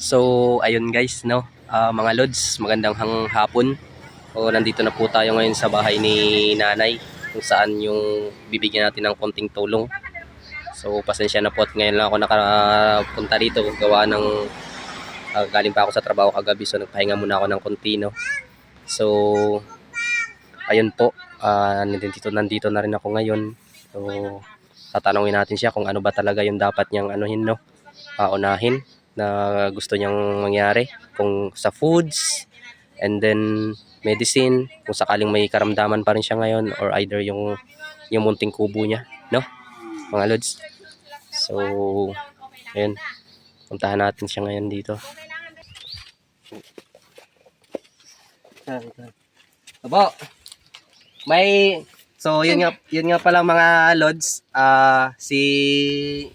So, ayun guys, no? Mga lods, magandang hapon. O, nandito na po tayo ngayon sa bahay ni nanay kung saan yung bibigyan natin ng konting tulong. So, pasensya na po at ngayon lang ako nakapunta dito gawa ng galing pa ako sa trabaho kagabi, so nagpahinga muna ako ng konti, no? So, ayun po, nandito na rin ako ngayon. So, tatanungin natin siya kung ano ba talaga yung dapat niyang anuhin, no? Unahin na gusto niyang mangyari, kung sa foods and then medicine, kung sakaling may karamdaman pa rin siya ngayon, or either yung munting kubo niya, no, mga lods. So ayun, puntahan natin siya ngayon dito. Abo, may yun nga pala mga lods, si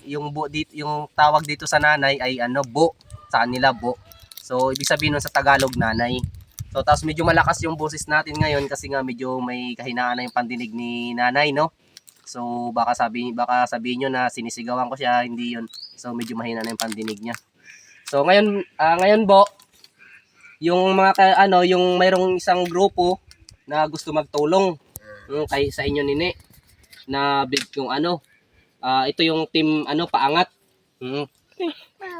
yung bo dito, yung tawag dito sa nanay ay ano, bo, sa kanila bo. So ibig sabihin nun sa Tagalog nanay. So tapos medyo malakas yung boses natin ngayon kasi nga medyo may kahinaan na yung pandinig ni nanay, no? So baka sabihin niyo na sinisigawan ko siya, hindi yun. So medyo mahina na yung pandinig niya. So ngayon bo, yung yung mayroong isang grupo na gusto magtulong kay sa inyo nini na big yung ito yung team paangat.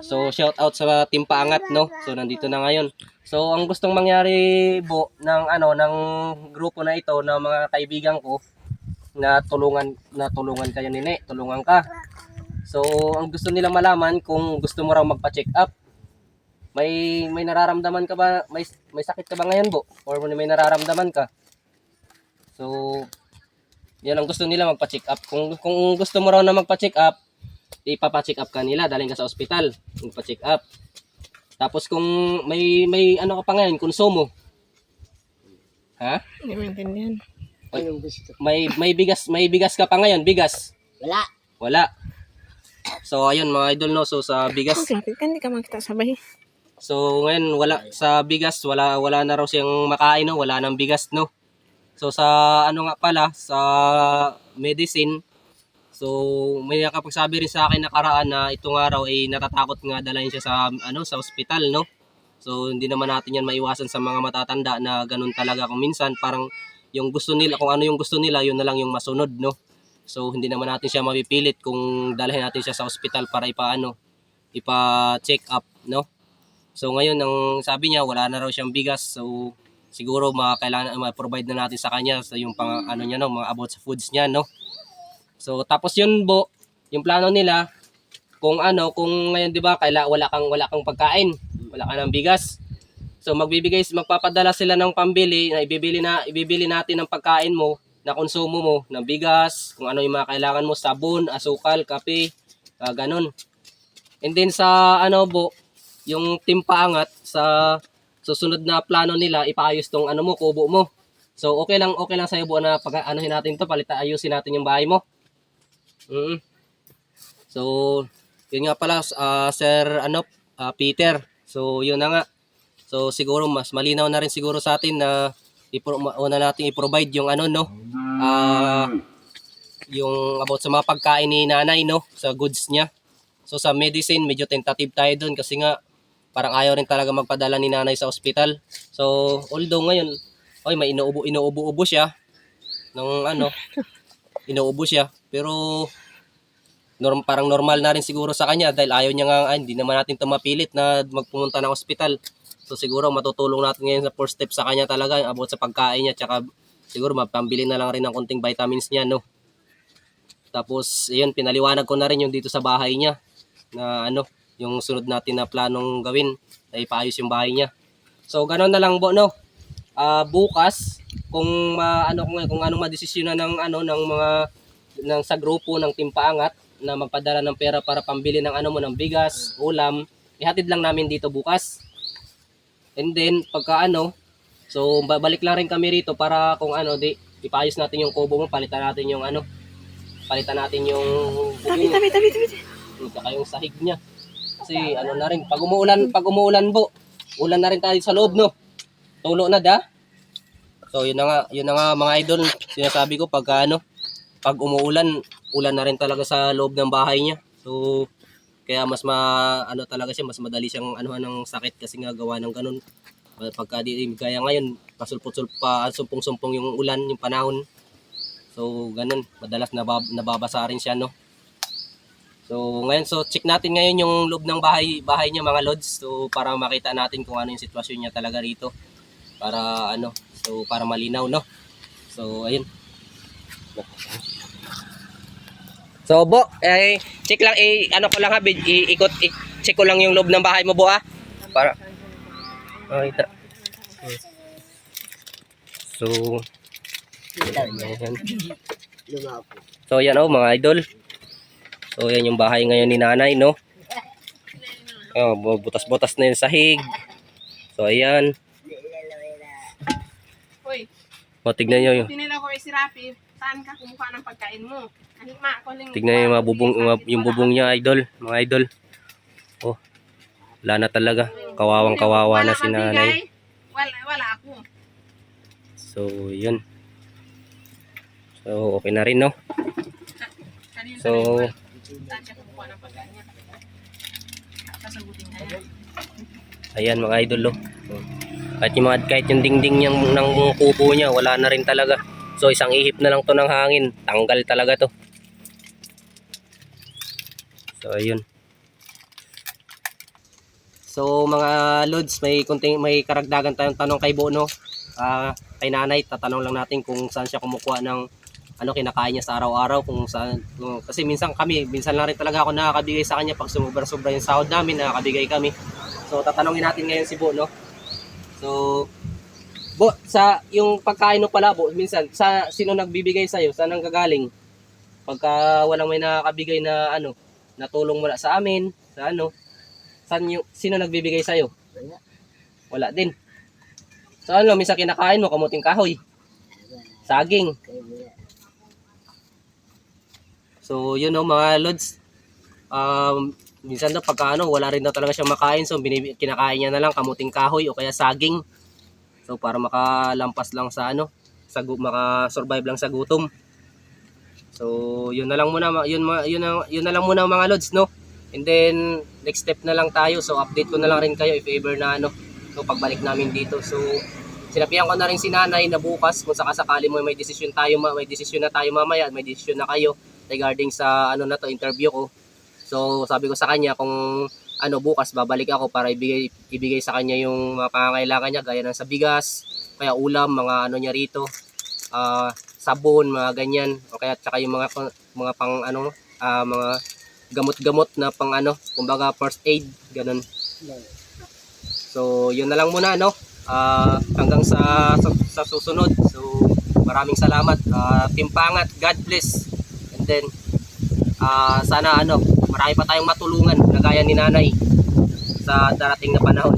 So shout out sa team paangat, no. So nandito na ngayon. So ang gustong mangyari bo ng grupo na ito na mga kaibigan ko na tulungan kayo nini, tulungan ka. So ang gusto nila malaman kung gusto mo raw magpa-check up. May nararamdaman ka ba? May sakit ka ba ngayon, bo? Or may nararamdaman ka? So, yan ang gusto nila, magpa-check up. Kung gusto mo raw na magpa-check up, ipapa-check up ka nila, dalhin ka sa ospital, magpa-check up. Tapos kung may ano ka pa ngayon, konsumo. Ha? Hindi maintindihan. May bigas ka pa ngayon, bigas? Wala. So, ayun mga idol, no. So, sa bigas. Bakit ka hindi ka makita sabay? So, ngayon wala sa bigas, wala na raw siyang makain, no. Wala nang bigas, no. So sa nga pala, sa medicine, so may nakapagsabi rin sa akin nakaraan na itong araw ay natatakot nga dalahin siya sa ospital, no. So hindi naman natin yan maiwasan sa mga matatanda na ganun talaga, kung minsan parang yung gusto nila, kung ano yung gusto nila, yun na lang yung masunod, no. So hindi naman natin siya mapipilit kung dalhin natin siya sa ospital para ipa-check up, no. So ngayon ang sabi niya wala na raw siyang bigas, so siguro kailangan ma-provide na natin sa kanya sa yung niya, no, mga about sa foods niya, no. So tapos yun bo, yung plano nila kung ngayon 'di ba, wala kang pagkain, wala ka ng bigas. So magpapadala sila ng pambili na ibibili natin ng pagkain mo, na konsumo mo, ng bigas, kung ano yung mga kailangan mo, sabon, asukal, kape, ganun. And then sa bo, yung team paangat, sa susunod na plano nila, ipaayos tong kubo mo. So okay lang sa iyo bo na pag-anuhin natin to, ayusin natin yung bahay mo. So yun nga pala, Sir Peter. So yun na nga. So siguro mas malinaw na rin siguro sa atin na una natin i-provide yung yung about sa mga pagkain ni nanay, no, sa goods niya. So sa medicine, medyo tentative tayo doon kasi nga parang ayaw rin talaga magpadala ni nanay sa ospital. So although ngayon, may inuubo siya ng inuubo siya, pero parang normal na rin siguro sa kanya dahil ayaw niya nga, hindi naman natin ito mapilit na magpumunta ng ospital. So siguro matutulong natin ngayon sa first step sa kanya talaga about sa pagkain niya, tsaka siguro mapambili na lang rin ng konting vitamins niya, no. Tapos ayun, pinaliwanag ko na rin yung dito sa bahay niya na yung sunod natin na planong gawin ay ipaayos yung bahay niya. So ganoon na lang bo, no. Bukas kung kung anong madesisyonan ng sa grupo ng team paangat na magpadala ng pera para pambili ng ng bigas, ulam, ihatid lang namin dito bukas. And then pagka so babalik lang rin kami rito para kung ipaayos natin yung kubo mo, palitan natin yung Tabi. saka yung sahig niya. Kasi na rin, pag umuulan bo, ulan na rin tayo sa loob, no. Tulo na da. So yun na nga mga idol, sinasabi ko pag umuulan, ulan na rin talaga sa loob ng bahay niya. So Kaya mas ano talaga siya, mas madali siyang anuhan ng sakit kasi nga gawa ng ganun. Pagka di gaya ngayon, pasulpot-sulpot pa, sumpong-sumpong yung ulan, yung panahon. So ganun, madalas nababasa rin siya, no. So ngayon, so check natin ngayon yung loob ng bahay niya mga lods. So para makita natin kung ano yung sitwasyon niya talaga rito. Para ano, so para malinaw, no. So ayun. So Bo, check lang, ano ko lang ha, check ko lang yung loob ng bahay mo, Bo, ha. Para makita. So ayan. So yan, oh mga idol. So yan yung bahay ngayon ni nanay, no. Oh, butas-butas na yung sahig. So ayan. Uy, O tignan nyo yung, tinila ko si Rafi. Saan ka kumuha ng pagkain mo? Ahima ko lang. tignan nyo yung, yung bubong niya, idol, mga idol. Oh, wala na talaga. Kawawang kawawa na si nanay. Wala ako. So yun. So okay na rin, no. So Saan ka kumuha ng pagkain niya? Sasagutin ka yan. ayan mga idol, oh. Kahit yung dingding niyang ng kubo niya, wala na rin talaga. So isang ihip na lang to ng hangin, tanggal talaga to. So ayun. So mga lods, may karagdagan tayong tanong kay Bo, no. Kay nanay, tatanong lang natin kung saan siya kumukuha ng ano kinakain niya sa araw-araw, kasi minsan lang rin talaga ako nakakabigay sa kanya pag sumobra-sobra yung sahod namin, nakakabigay kami. So tatanungin natin ngayon si Bo, no. So Bo, sa yung pagkain mo pala, Bo, minsan sino nagbibigay sa iyo? Saan ang gagaling? Pagka walang may nakakabigay na ano, natulong mula sa amin, sa ano, sino nagbibigay sa iyo? Wala din. So ano, minsan kinakain mo kamuting kahoy, saging. So yun, no, mga lods. Minsan daw pagka ano, wala rin daw talaga siyang makain, so kinakain niya na lang kamuting kahoy o kaya saging. So para makalampas lang sa ano, maka-survive lang sa gutom. So yun na lang muna, yun na lang muna mga lods, no. And then next step na lang tayo. So update ko na lang rin kayo if ever na ano, so pagbalik namin dito. So sinabihan ko na rin si nanay na bukas kung sakasakali mo may desisyon na tayo mamaya, may desisyon na kayo regarding sa ano na to, interview ko. So sabi ko sa kanya kung ano, bukas babalik ako para ibigay sa kanya yung mga pangangailangan niya gaya ng sa bigas, kaya ulam, mga ano niya rito, sabon, mga ganyan, o kaya tsaka yung mga pang ano, mga gamot-gamot na pang ano, kumbaga first aid, ganun. So yun na lang muna, no. Hanggang sa susunod. So maraming salamat, Team Pangat, God bless. And then sana ano, marami pa tayong matulungan na gaya ni nanay sa darating na panahon.